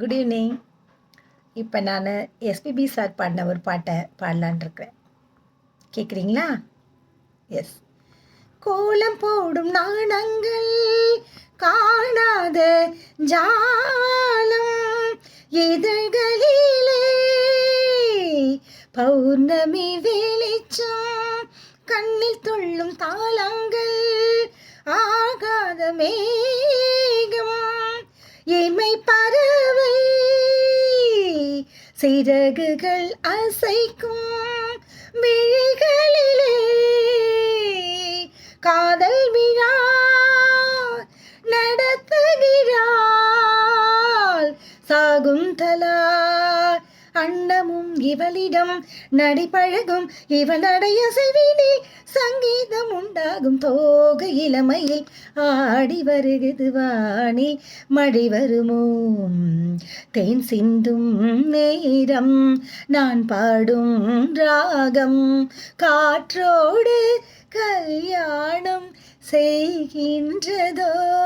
Good evening. இப்போ நான் SPB sir பாடின ஒரு பாட்டை பாடலான் இருக்கிறேன். கேட்குறீங்களா? எஸ். கோலம் போடும் நாணங்கள் காணாத ஜாலம் இதழ்களிலே பௌர்ணமி வெளிச்சம் கண்ணில் துள்ளும் தாளங்கள் ஆகாத மேகம் இமை பறவை சிறகுகள் அசைக்கும் விழிகளிலே காதல் விழா நடத்துகிறாள் சாகுந்தலா. அன்னமும் இவளிடம் நடிப்பழகும் இவள் நடையசைவினில் சங்கீதம் உண்டாகும் தோக இளமையில் ஆடி வருகிறது வானில் மழை வருமோ தேன் சிந்தும் நேரம் நான் பாடும் ராகம் காற்றோடு கல்யாணம் செய்கின்றதோ.